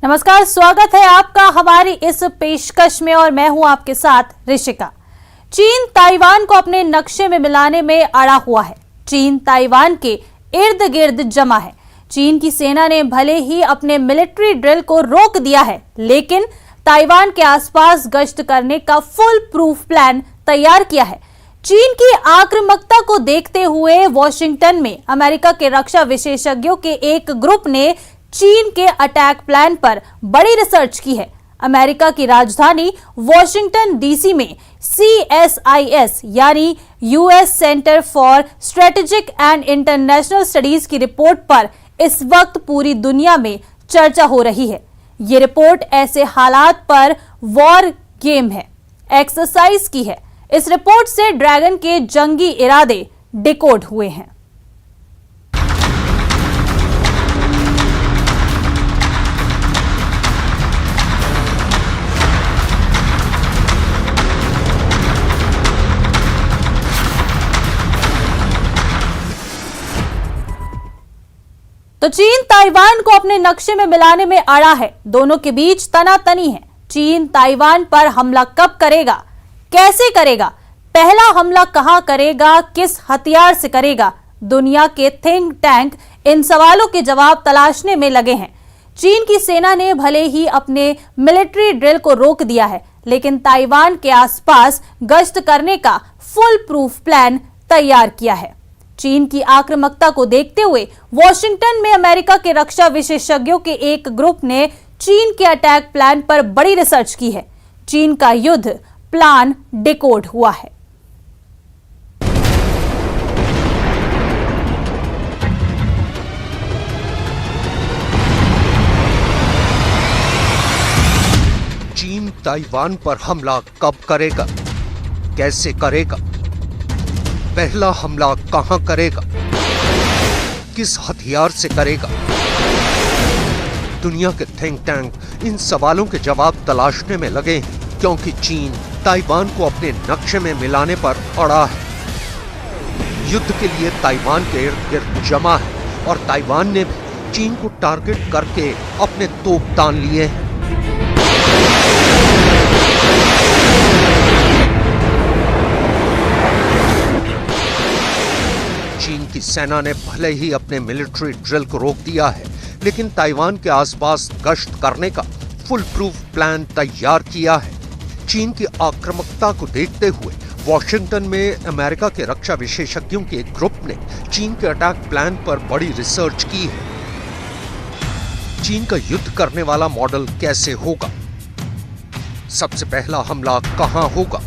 नमस्कार, स्वागत है आपका हमारी इस पेशकश में और मैं हूं आपके साथ ऋषिका। चीन ताइवान को अपने नक्शे में मिलाने में अड़ा हुआ है। चीन ताइवान के इर्द गिर्द जमा है। चीन की सेना ने भले ही अपने मिलिट्री ड्रिल को रोक दिया है, लेकिन ताइवान के आसपास गश्त करने का फुल प्रूफ प्लान तैयार किया है। चीन की आक्रामकता को देखते हुए वॉशिंगटन में अमेरिका के रक्षा विशेषज्ञों के एक ग्रुप ने चीन के अटैक प्लान पर बड़ी रिसर्च की है। अमेरिका की राजधानी वॉशिंगटन डीसी में CSIS यानी US centre for strategic and international studies की रिपोर्ट पर इस वक्त पूरी दुनिया में चर्चा हो रही है। ये रिपोर्ट ऐसे हालात पर वॉर गेम है, एक्सरसाइज की है। इस रिपोर्ट से ड्रैगन के जंगी इरादे डिकोड हुए हैं। तो चीन ताइवान को अपने नक्शे में मिलाने में अड़ा है। दोनों के बीच तनातनी है। चीन ताइवान पर हमला कब करेगा, कैसे करेगा, पहला हमला कहां करेगा, किस हथियार से करेगा? दुनिया के थिंक टैंक इन सवालों के जवाब तलाशने में लगे हैं। चीन की सेना ने भले ही अपने मिलिट्री ड्रिल को रोक दिया है, लेकिन ताइवान के आसपास गश्त करने का फुल प्रूफ प्लान तैयार किया है। चीन की आक्रामकता को देखते हुए वॉशिंगटन में अमेरिका के रक्षा विशेषज्ञों के एक ग्रुप ने चीन के अटैक प्लान पर बड़ी रिसर्च की है। चीन का युद्ध प्लान डिकोड हुआ है। चीन ताइवान पर हमला कब करेगा, कैसे करेगा, पहला हमला कहां करेगा, किस हथियार से करेगा? दुनिया के थिंक टैंक इन सवालों के जवाब तलाशने में लगे हैं, क्योंकि चीन ताइवान को अपने नक्शे में मिलाने पर अड़ा है। युद्ध के लिए ताइवान के इर्द गिर्द जमा है और ताइवान ने भी चीन को टारगेट करके अपने तोप तान लिए हैं। चीन की सेना ने भले ही अपने मिलिट्री ड्रिल को रोक दिया है, लेकिन ताइवान के आसपास गश्त करने का फुल प्रूफ प्लान तैयार किया है। चीन की आक्रामकता को देखते हुए वॉशिंगटन में अमेरिका के रक्षा विशेषज्ञों के एक ग्रुप ने चीन के अटैक प्लान पर बड़ी रिसर्च की है। चीन का युद्ध करने वाला मॉडल कैसे होगा, सबसे पहला हमला कहां होगा?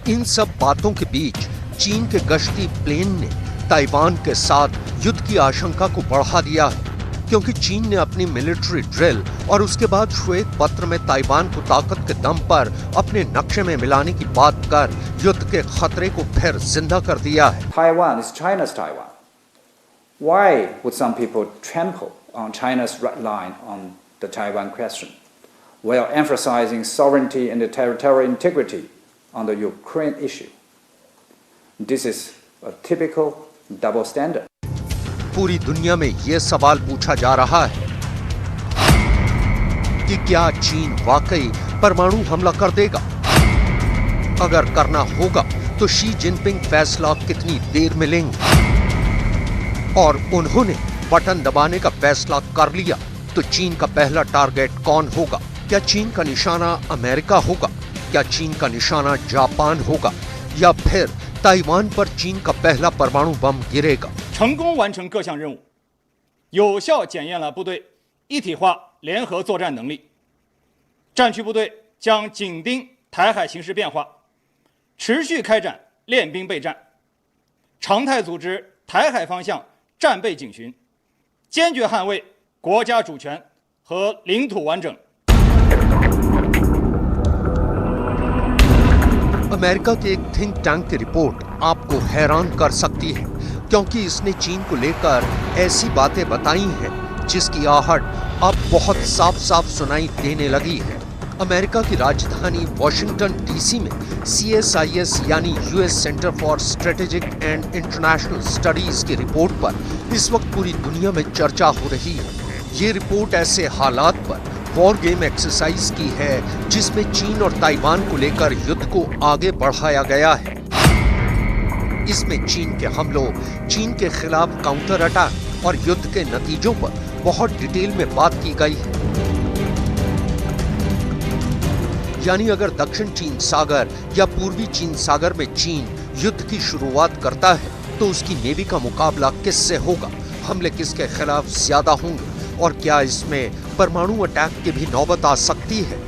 इन सब बातों के बीच चीन के गश्ती प्लेन ने ताइवान के साथ युद्ध की आशंका को बढ़ा दिया है, क्योंकि चीन ने अपनी मिलिट्री ड्रिल और उसके बाद श्वेत पत्र में ताइवान को ताकत के दम पर अपने नक्शे में मिलाने की बात कर युद्ध के खतरे को फिर जिंदा कर दिया है। Taiwan is China's Taiwan. Why would some people trample on China's red line on the Taiwan question, while emphasizing sovereignty and territorial integrity on the Ukraine issue? This is a typical double standard. पूरी दुनिया में यह सवाल पूछा जा रहा है कि क्या चीन वाकई परमाणु हमला कर देगा? अगर करना होगा तो शी जिनपिंग फैसला कितनी देर में लेंगे? और उन्होंने बटन दबाने का फैसला कर लिया तो चीन का पहला टारगेट कौन होगा? क्या चीन का निशाना अमेरिका होगा? क्या चीन का निशाना जापान होगा? या फिर ताइवान पर चीन का पहला परमाणु बम गिरेगा? 成功完成各项任务，有效检验了部队一体化联合作战能力。战区部队将紧盯台海形势变化，持续开展练兵备战，常态组织台海方向战备警巡，坚决捍卫国家主权和领土完整。 अमेरिका के एक थिंक टैंक की रिपोर्ट आपको हैरान कर सकती है, क्योंकि इसने चीन को लेकर ऐसी बातें बताई हैं जिसकी आहट अब बहुत साफ साफ सुनाई देने लगी है। अमेरिका की राजधानी वॉशिंगटन डीसी में CSIS यानी US centre for strategic and international studies की रिपोर्ट पर इस वक्त पूरी दुनिया में चर्चा हो रही है। ये रिपोर्ट ऐसे हालात पर वॉर गेम एक्सरसाइज की है जिसमें चीन और ताइवान को लेकर युद्ध को आगे बढ़ाया गया है। इसमें चीन के हमलों, चीन के खिलाफ काउंटर अटैक और युद्ध के नतीजों पर बहुत डिटेल में बात की गई है। यानी अगर दक्षिण चीन सागर या पूर्वी चीन सागर में चीन युद्ध की शुरुआत करता है तो उसकी नेवी का मुकाबला किससे होगा, हमले किसके खिलाफ ज्यादा होंगे और क्या इसमें परमाणु अटैक की भी नौबत आ सकती है।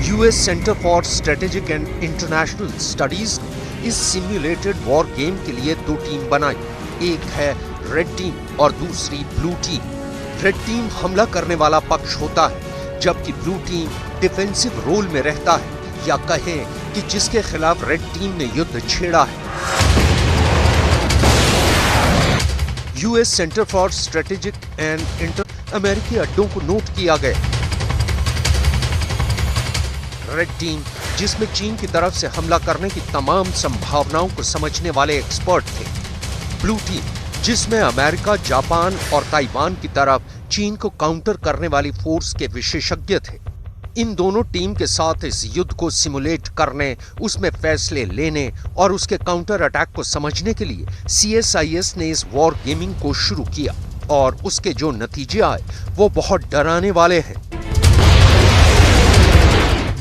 US centre for strategic and international studies ने इस सिम्युलेटेड वॉर गेम के लिए 2 टीम बनाई। एक है रेड टीम और दूसरी ब्लू टीम। रेड टीम हमला करने वाला पक्ष होता है जबकि ब्लू टीम डिफेंसिव रोल में रहता है, या कहें कि जिसके खिलाफ रेड टीम ने युद्ध छेड़ा है। US centre for strategic and अमेरिकी अड्डों को नोट किया गया। रेड टीम, जिसमें चीन की तरफ से हमला करने की तमाम संभावनाओं को समझने वाले एक्सपर्ट थे। ब्लू टीम, जिसमें अमेरिका, जापान और ताइवान की तरफ चीन को काउंटर करने वाली फोर्स के विशेषज्ञ थे। इन दोनों टीम के साथ इस युद्ध को सिमुलेट करने, उसमें फैसले लेने और उसके काउंटर अटैक को समझने के लिए CSIS ने इस वॉर गेमिंग को शुरू किया और उसके जो नतीजे आए वो बहुत डराने वाले हैं।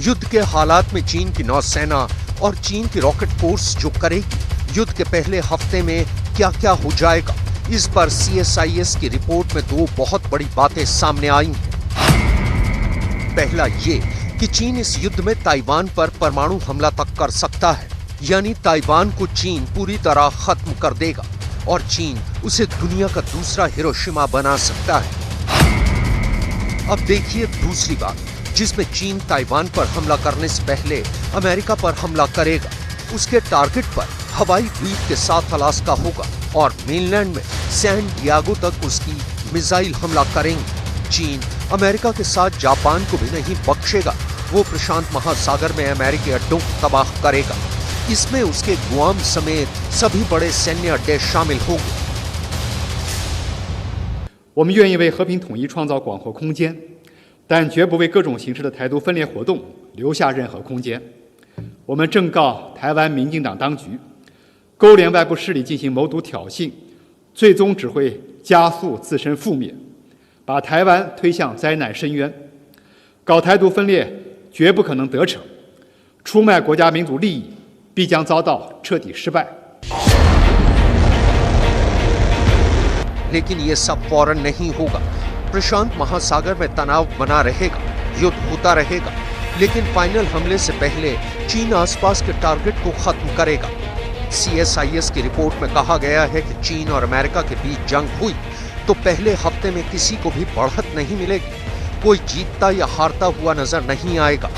युद्ध के हालात में चीन की नौसेना और चीन की रॉकेट फोर्स जो करेगी, युद्ध के पहले हफ्ते में क्या क्या हो जाएगा, इस पर CSIS की रिपोर्ट में 2 बहुत बड़ी बातें सामने आई हैं। पहला ये कि चीन इस युद्ध में ताइवान पर परमाणु हमला तक कर सकता है, यानी ताइवान को चीन पूरी तरह खत्म कर देगा और चीन उसे दुनिया का दूसरा हिरोशिमा बना सकता है। अब देखिए दूसरी बात, जिसमें चीन ताइवान पर हमला करने से पहले अमेरिका पर हमला करेगा। उसके टारगेट पर हवाई द्वीप के साथ अलास्का होगा और मेनलैंड में सैन डियागो तक उसकी मिसाइल हमला करेंगे। चीन अमेरिका के साथ जापान को भी नहीं बख्शेगा, वो प्रशांत महासागर में अमेरिकी अड्डों को तबाह करेगा। इसमें उसके गुआम समेत सभी बड़े सैन्य अड्डे शामिल होंगे। 我们愿意为和平统一创造广阔空间，但绝不为各种形式的台独分裂活动留下任何空间。我们正告台湾民进党当局，勾连外部势力进行谋独挑衅，最终只会加速自身覆灭，把台湾推向灾难深渊。搞台独分裂绝不可能得逞，出卖国家民族利益必将遭到彻底失败。 लेकिन ये सब फौरन नहीं होगा। प्रशांत महासागर में तनाव बना रहेगा, युद्ध होता रहेगा, लेकिन फाइनल हमले से पहले चीन आसपास के टारगेट को खत्म करेगा। CSIS की रिपोर्ट में कहा गया है कि चीन और अमेरिका के बीच जंग हुई तो पहले हफ्ते में किसी को भी बढ़त नहीं मिलेगी, कोई जीतता या हारता हुआ नजर नहीं आएगा।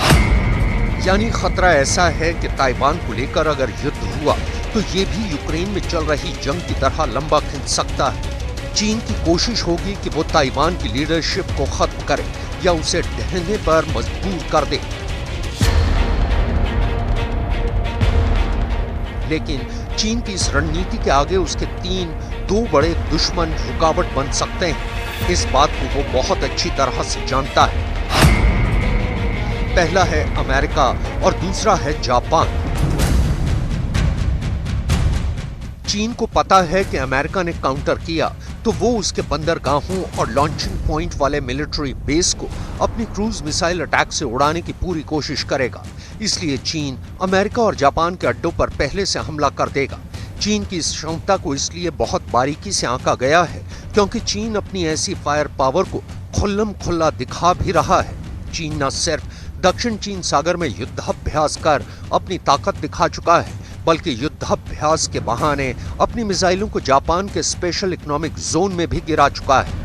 यानी खतरा ऐसा है कि ताइवान को लेकर अगर युद्ध हुआ तो ये भी यूक्रेन में चल रही जंग की तरह लंबा खिंच सकता है। चीन की कोशिश होगी कि वो ताइवान की लीडरशिप को खत्म करे या उसे ढहने पर मजबूर कर दे। लेकिन चीन की इस रणनीति के आगे उसके 2 बड़े दुश्मन रुकावट बन सकते हैं। इस बात को वो बहुत अच्छी तरह से जानता है। पहला है अमेरिका और दूसरा है जापान। चीन को पता है कि अमेरिका ने काउंटर किया तो वो उसके बंदरगाहों और लॉन्चिंग पॉइंट वाले मिलिट्री बेस को अपनी क्रूज मिसाइल अटैक से उड़ाने की पूरी कोशिश करेगा। इसलिए चीन अमेरिका और जापान के अड्डों पर पहले से हमला कर देगा। चीन की इस क्षमता को इसलिए बहुत बारीकी से आंका गया है क्योंकि चीन अपनी ऐसी फायर पावर को खुल्लम खुल्ला दिखा भी रहा है। चीन न सिर्फ दक्षिण चीन सागर में युद्धाभ्यास कर अपनी ताकत दिखा चुका है, बल्कि युद्धाभ्यास के बहाने अपनी मिसाइलों को जापान के स्पेशल इकोनॉमिक जोन में भी गिरा चुका है।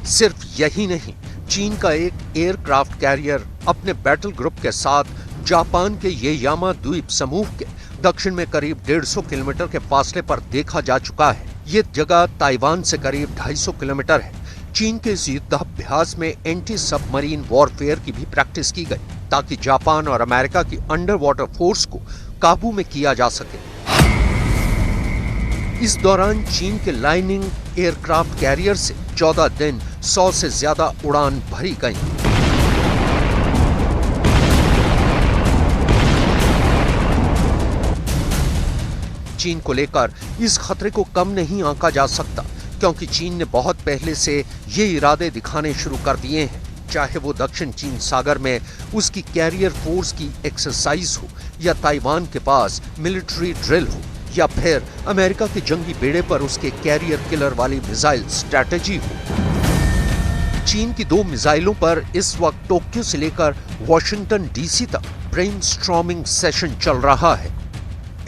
सिर्फ यही नहीं, चीन का एक एयरक्राफ्ट कैरियर अपने बैटल ग्रुप के साथ जापान के येयामा द्वीप समूह के दक्षिण में करीब 150 किलोमीटर के फासले पर देखा जा चुका है। ये जगह ताइवान से करीब 250 किलोमीटर है। चीन के इस युद्धाभ्यास में एंटी सबमरीन वॉरफेयर की भी प्रैक्टिस की गई ताकि जापान और अमेरिका की अंडर वाटर फोर्स को काबू में किया जा सके। इस दौरान चीन के लाइनिंग एयरक्राफ्ट कैरियर से 14 दिन 100 से ज्यादा उड़ान भरी गई। चीन को लेकर इस खतरे को कम नहीं आंका जा सकता, क्योंकि चीन ने बहुत पहले से ये इरादे दिखाने शुरू कर दिए हैं, चाहे वो दक्षिण चीन सागर में उसकी कैरियर फोर्स की एक्सरसाइज हो, या ताइवान के पास मिलिट्री ड्रिल हो, या फिर अमेरिका के जंगी बेड़े पर उसके कैरियर किलर वाली मिसाइल स्ट्रैटेजी हो। चीन की 2 मिसाइलों पर इस वक्त टोक्यो से लेकर वॉशिंगटन डीसी तक ब्रेनस्टॉर्मिंग सेशन चल रहा है।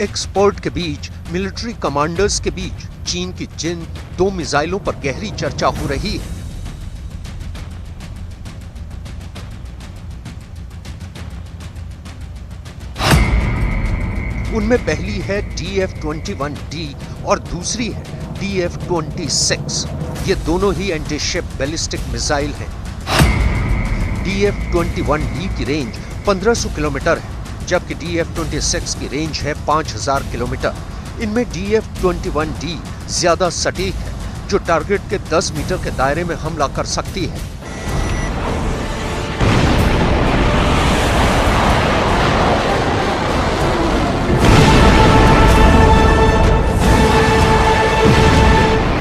एक्सपर्ट के बीच, मिलिट्री कमांडर्स के बीच चीन की जिन 2 मिसाइलों पर गहरी चर्चा हो रही है। उनमें पहली है DF-21D और दूसरी है DF-26। ये दोनों ही एंटी शिप बैलिस्टिक मिसाइल हैं। DF-21D की रेंज 1500 किलोमीटर है, जबकि DF-26 की रेंज है 5000 किलोमीटर। इनमें DF-21D ज्यादा सटीक है, जो टारगेट के 10 मीटर के दायरे में हमला कर सकती है।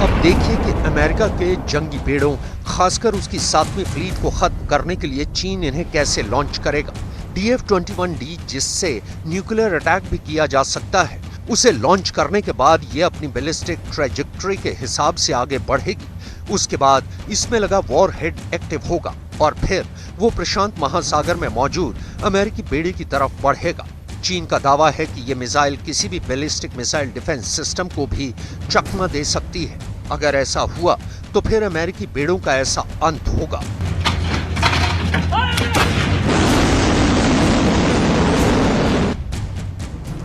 अब देखिए कि अमेरिका के जंगी बेड़ों, खासकर उसकी 7वीं फ्लीट को खत्म करने के लिए चीन इन्हें कैसे लॉन्च करेगा। DF-21D, जिससे न्यूक्लियर अटैक भी किया जा सकता है, उसे लॉन्च करने के बाद ये अपनी बैलिस्टिक ट्रैजेक्टरी के हिसाब से आगे बढ़ेगी। उसके बाद इसमें लगा वॉरहेड एक्टिव होगा और फिर वो प्रशांत महासागर में मौजूद अमेरिकी बेड़े की तरफ बढ़ेगा। चीन का दावा है कि ये मिसाइल किसी भी बैलिस्टिक मिसाइल डिफेंस सिस्टम को भी चकमा दे सकती है। अगर ऐसा हुआ तो फिर अमेरिकी बेड़ों का ऐसा अंत होगा।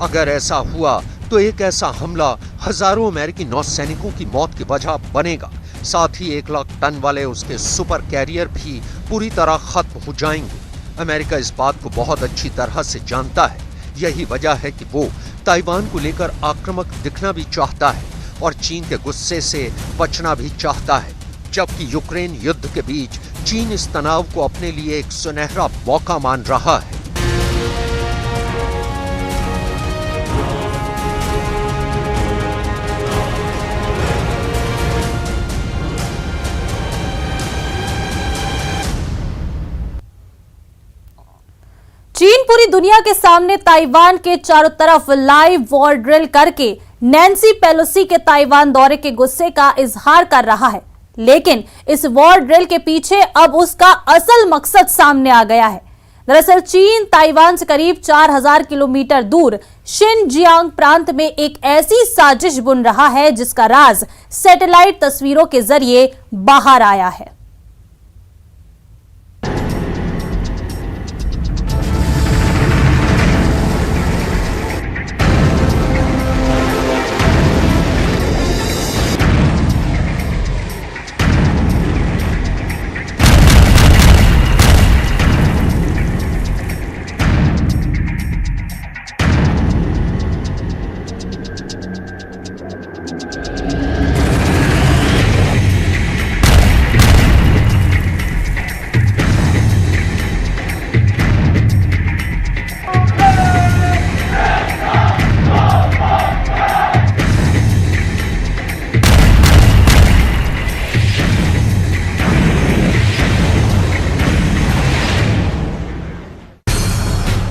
अगर ऐसा हुआ तो एक ऐसा हमला हजारों अमेरिकी नौसैनिकों की मौत की वजह बनेगा। साथ ही 1 लाख टन वाले उसके सुपर कैरियर भी पूरी तरह खत्म हो जाएंगे। अमेरिका इस बात को बहुत अच्छी तरह से जानता है। यही वजह है कि वो ताइवान को लेकर आक्रामक दिखना भी चाहता है और चीन के गुस्से से बचना भी चाहता है। जबकि यूक्रेन युद्ध के बीच चीन इस तनाव को अपने लिए एक सुनहरा मौका मान रहा है। चीन पूरी दुनिया के सामने ताइवान के चारों तरफ लाइव वॉर ड्रिल करके नैन्सी पेलोसी के ताइवान दौरे के गुस्से का इजहार कर रहा है। लेकिन इस वॉर ड्रिल के पीछे अब उसका असल मकसद सामने आ गया है। दरअसल चीन ताइवान से करीब 4000 किलोमीटर दूर शिनजियांग प्रांत में एक ऐसी साजिश बुन रहा है जिसका राज सैटेलाइट तस्वीरों के जरिए बाहर आया है।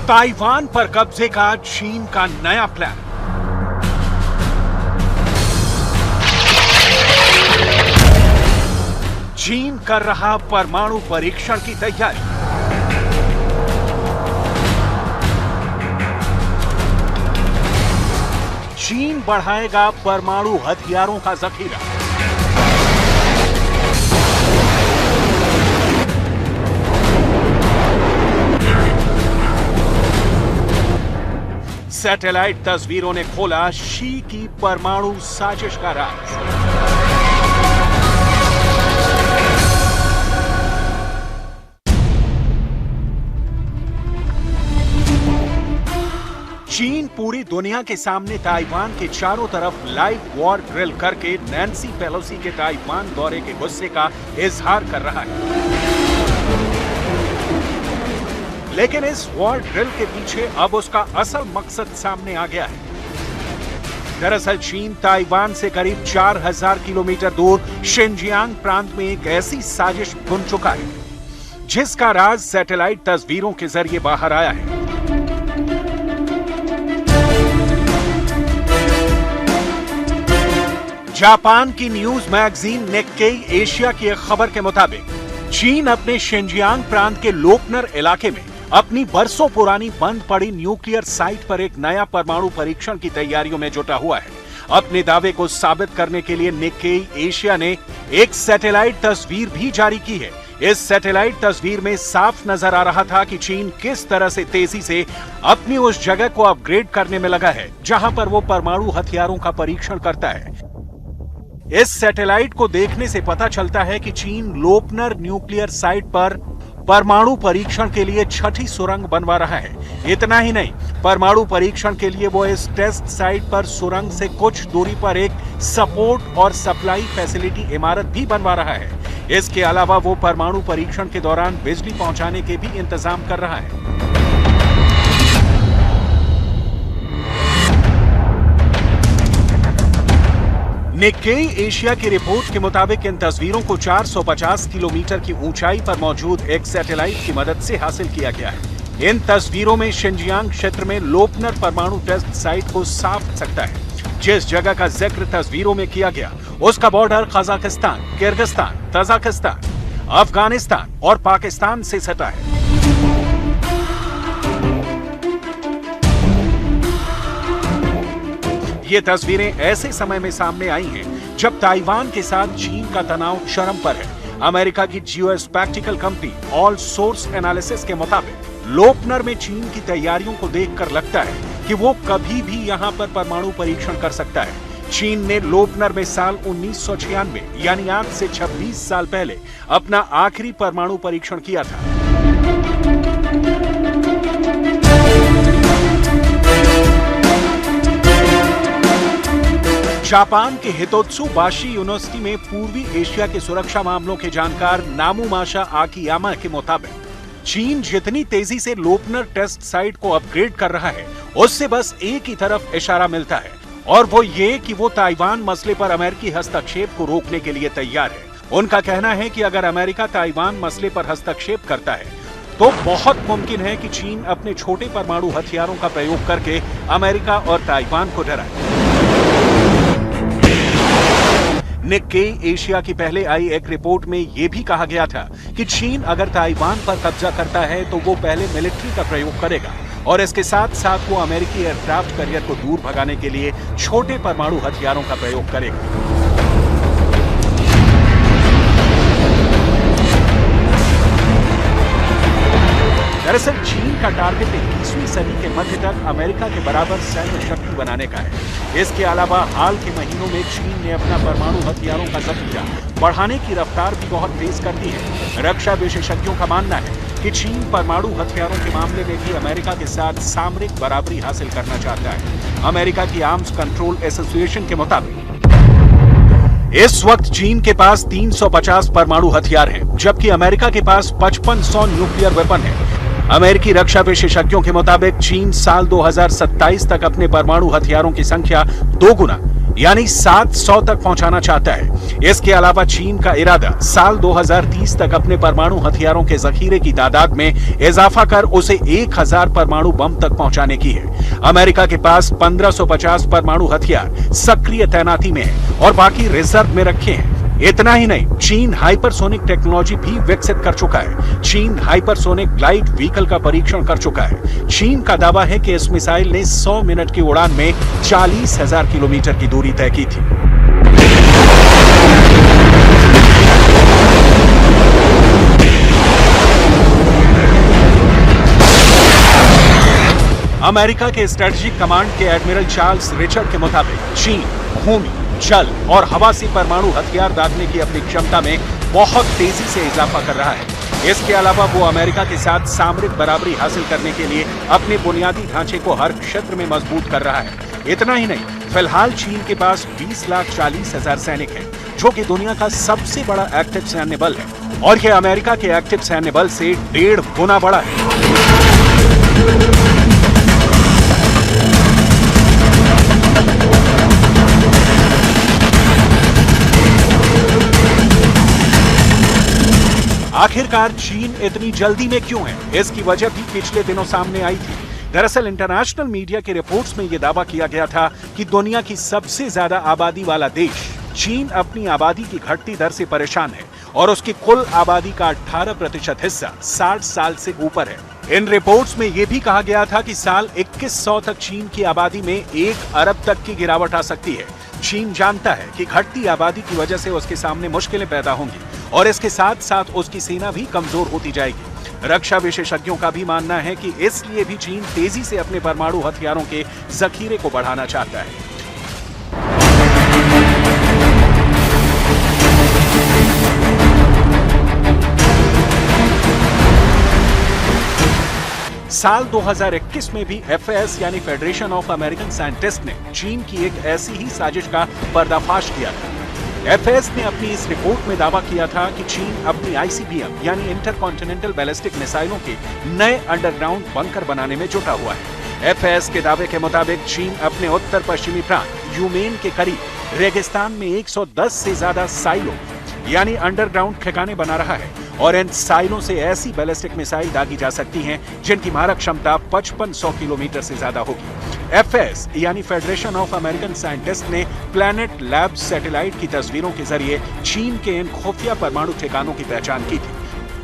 ताइवान पर कब्जे का चीन का नया प्लान। चीन कर रहा परमाणु परीक्षण की तैयारी। चीन बढ़ाएगा परमाणु हथियारों का जखीरा। सैटेलाइट तस्वीरों ने खोला शी की परमाणु साजिश का राज। चीन पूरी दुनिया के सामने ताइवान के चारों तरफ लाइव वॉर ड्रिल करके नैन्सी पेलोसी के ताइवान दौरे के गुस्से का इजहार कर रहा है। लेकिन इस वॉर ड्रिल के पीछे अब उसका असल मकसद सामने आ गया है। दरअसल चीन ताइवान से करीब 4000 किलोमीटर दूर शिनजियांग प्रांत में एक ऐसी साजिश बुन चुका है जिसका राज सैटेलाइट तस्वीरों के जरिए बाहर आया है। जापान की न्यूज मैगजीन निक्केई एशिया की एक खबर के मुताबिक चीन अपने शिनजियांग प्रांत के लोकनर इलाके में अपनी बरसों पुरानी बंद पड़ी न्यूक्लियर साइट पर एक नया परमाणु परीक्षण की तैयारियों में जुटा हुआ है। अपने दावे को साबित करने के लिए निक्केई एशिया ने एक सैटेलाइट तस्वीर भी जारी की है। इस सैटेलाइट तस्वीर में साफ नजर आ रहा था कि चीन किस तरह से तेजी से अपनी उस जगह को अपग्रेड करने में लगा है जहां पर वो परमाणु हथियारों का परीक्षण करता है। इस सैटेलाइट को देखने से पता चलता है कि चीन लोपनर न्यूक्लियर साइट पर परमाणु परीक्षण के लिए छठी सुरंग बनवा रहा है। इतना ही नहीं, परमाणु परीक्षण के लिए वो इस टेस्ट साइट पर सुरंग से कुछ दूरी पर एक सपोर्ट और सप्लाई फैसिलिटी इमारत भी बनवा रहा है। इसके अलावा वो परमाणु परीक्षण के दौरान बिजली पहुंचाने के भी इंतजाम कर रहा है। निक्केई एशिया की रिपोर्ट के मुताबिक इन तस्वीरों को 450 किलोमीटर की ऊंचाई पर मौजूद एक सैटेलाइट की मदद से हासिल किया गया है। इन तस्वीरों में शिनजियांग क्षेत्र में लोपनर परमाणु टेस्ट साइट को साफ सकता है। जिस जगह का जिक्र तस्वीरों में किया गया उसका border Kazakhstan, Kyrgyzstan, Tajikistan, Afghanistan और पाकिस्तान से सटा है। ये तस्वीरें ऐसे समय में सामने आई हैं जब ताइवान के साथ चीन का तनाव चरम पर है। अमेरिका की geospatial company all source analysis के मुताबिक लोपनर में चीन की तैयारियों को देखकर लगता है कि वो कभी भी यहां पर परमाणु परीक्षण कर सकता है। चीन ने लोपनर में साल 1996 यानी आज से 26 साल पहले अपना आखिरी परमाणु परीक्षण किया था। जापान के हितोत्सुबाशी यूनिवर्सिटी में पूर्वी एशिया के सुरक्षा मामलों के जानकार नामुमाशा आकियामा के मुताबिक चीन जितनी तेजी से लोपनर टेस्ट साइट को अपग्रेड कर रहा है उससे बस एक ही तरफ इशारा मिलता है और वो ये कि वो ताइवान मसले पर अमेरिकी हस्तक्षेप को रोकने के लिए तैयार है। उनका कहना है कि अगर अमेरिका ताइवान मसले पर हस्तक्षेप करता है तो बहुत मुमकिन है कि चीन अपने छोटे परमाणु हथियारों का प्रयोग करके अमेरिका और ताइवान को डराए। निक्केई एशिया की पहले आई एक रिपोर्ट में यह भी कहा गया था कि चीन अगर ताइवान पर कब्जा करता है तो वो पहले मिलिट्री का प्रयोग करेगा और इसके साथ साथ वो अमेरिकी एयरक्राफ्ट कैरियर को दूर भगाने के लिए छोटे परमाणु हथियारों का प्रयोग करेगा। दरअसल चीन का टारगेट 21वीं सदी के मध्य तक अमेरिका के बराबर सैन्य शक्ति बनाने का है। इसके अलावा हाल के महीनों में चीन ने अपना परमाणु हथियारों का जखीरा बढ़ाने की रफ्तार भी बहुत तेज कर दी है। रक्षा विशेषज्ञों का मानना है कि चीन परमाणु हथियारों के मामले में भी अमेरिका के साथ सामरिक बराबरी हासिल करना चाहता है। अमेरिका की आर्म्स कंट्रोल एसोसिएशन के मुताबिक इस वक्त चीन के पास 350 परमाणु हथियार हैं, जबकि अमेरिका के पास 5500 न्यूक्लियर वेपन है। अमेरिकी रक्षा विशेषज्ञों के मुताबिक चीन साल 2027 तक अपने परमाणु हथियारों की संख्या 2 गुना यानी 700 तक पहुंचाना चाहता है। इसके अलावा चीन का इरादा साल 2030 तक अपने परमाणु हथियारों के जखीरे की तादाद में इजाफा कर उसे 1000 परमाणु बम तक पहुंचाने की है। अमेरिका के पास 1550 परमाणु हथियार सक्रिय तैनाती में है और बाकी रिजर्व में रखे हैं। इतना ही नहीं, चीन हाइपरसोनिक टेक्नोलॉजी भी विकसित कर चुका है। चीन हाइपरसोनिक ग्लाइड व्हीकल का परीक्षण कर चुका है। चीन का दावा है कि इस मिसाइल ने 100 मिनट की उड़ान में 40,000 किलोमीटर की दूरी तय की थी। अमेरिका के स्ट्रेटेजिक कमांड के एडमिरल चार्ल्स रिचर्ड के मुताबिक चीन भूमि, जल और हवा से परमाणु हथियार दागने की अपनी क्षमता में बहुत तेजी से इजाफा कर रहा है। इसके अलावा वो अमेरिका के साथ सामरिक बराबरी हासिल करने के लिए अपने बुनियादी ढांचे को हर क्षेत्र में मजबूत कर रहा है। इतना ही नहीं, फिलहाल चीन के पास 20,40,000 सैनिक हैं, जो कि दुनिया का सबसे बड़ा एक्टिव सैन्य बल है और यह अमेरिका के एक्टिव सैन्य बल से 1.5 गुना बड़ा है। आखिरकार चीन इतनी जल्दी में क्यों है? इसकी वजह भी पिछले दिनों सामने आई थी। दरअसल इंटरनेशनल मीडिया के रिपोर्ट्स में यह दावा किया गया था कि दुनिया की सबसे ज्यादा आबादी वाला देश चीन अपनी आबादी की घटती दर से परेशान है और उसकी कुल आबादी का 18% हिस्सा 60 साल से ऊपर है। इन रिपोर्ट्स में यह भी कहा गया था कि साल 2100 तक चीन की आबादी में 1 अरब तक की गिरावट आ सकती है। चीन जानता है कि घटती आबादी की वजह से उसके सामने मुश्किलें पैदा होंगी और इसके साथ साथ उसकी सेना भी कमजोर होती जाएगी। रक्षा विशेषज्ञों का भी मानना है कि इसलिए भी चीन तेजी से अपने परमाणु हथियारों के जखीरे को बढ़ाना चाहता है। साल 2021 में भी FAS यानी फेडरेशन ऑफ अमेरिकन साइंटिस्ट ने चीन की एक ऐसी ही साजिश का पर्दाफाश किया था। FAS ने अपनी इस रिपोर्ट में दावा किया था कि चीन अपनी ICBM यानी इंटरकॉन्टिनेंटल बैलिस्टिक मिसाइलों के नए अंडरग्राउंड बंकर बनाने में जुटा हुआ है। FAS के दावे के मुताबिक चीन अपने उत्तर पश्चिमी प्रांत यूमेन के करीब रेगिस्तान में 110 से ज्यादा साइलो यानी अंडरग्राउंड ठिकाने बना रहा है और इन साइलों से ऐसी बैलिस्टिक मिसाइल दागी जा सकती हैं जिनकी मारक क्षमता 5500 किलोमीटर से ज्यादा होगी। FAS यानी फेडरेशन ऑफ अमेरिकन साइंटिस्ट ने प्लैनेट लैब सैटेलाइट की तस्वीरों के जरिए चीन के इन खुफिया परमाणु ठिकानों की पहचान की थी।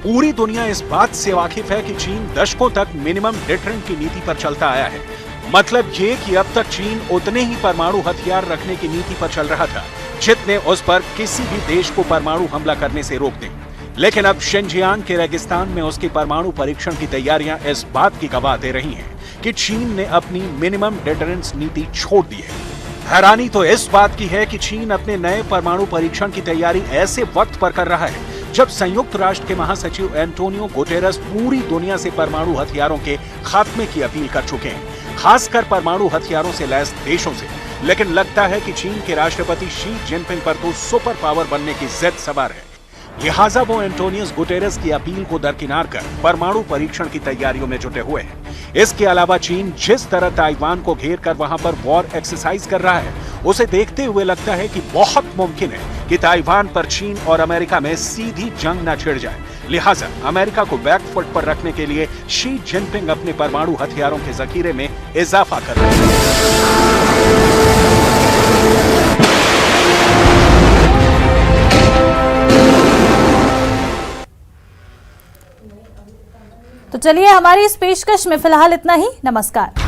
पूरी दुनिया इस बात से वाकिफ है कि चीन दशकों तक मिनिमम डिटरेंट की नीति पर चलता आया है। मतलब ये कि अब तक चीन उतने ही परमाणु हथियार रखने की नीति पर चल रहा था जितने उस पर किसी भी देश को परमाणु हमला करने से रोक दें। लेकिन अब शिनजियांग के रेगिस्तान में उसके परमाणु परीक्षण की तैयारियां इस बात की गवाह दे रही हैं कि चीन ने अपनी मिनिमम डिटरेंस नीति छोड़ दी है। हैरानी तो इस बात की है कि चीन अपने नए परमाणु परीक्षण की तैयारी ऐसे वक्त पर कर रहा है जब संयुक्त राष्ट्र के महासचिव एंटोनियो गुटेरस पूरी दुनिया से परमाणु हथियारों के खात्मे की अपील कर चुके हैं, खासकर परमाणु हथियारों से लैस देशों से। लेकिन लगता है कि चीन के राष्ट्रपति शी जिनपिंग पर तो सुपर पावर बनने की जिद सवार है, लिहाजा वो एंटोनियो गुटेरस की अपील को दरकिनार कर परमाणु परीक्षण की तैयारियों में जुटे हुए हैं। इसके अलावा चीन जिस तरह ताइवान को घेर कर वहां पर वॉर एक्सरसाइज कर रहा है, उसे देखते हुए लगता है कि बहुत मुमकिन है कि ताइवान पर चीन और अमेरिका में सीधी जंग न छिड़ जाए। लिहाजा अमेरिका को बैकफुट पर रखने के लिए शी जिनपिंग अपने परमाणु हथियारों के जखीरे में इजाफा कर रहे हैं। तो चलिए, हमारी इस पेशकश में फिलहाल इतना ही। नमस्कार।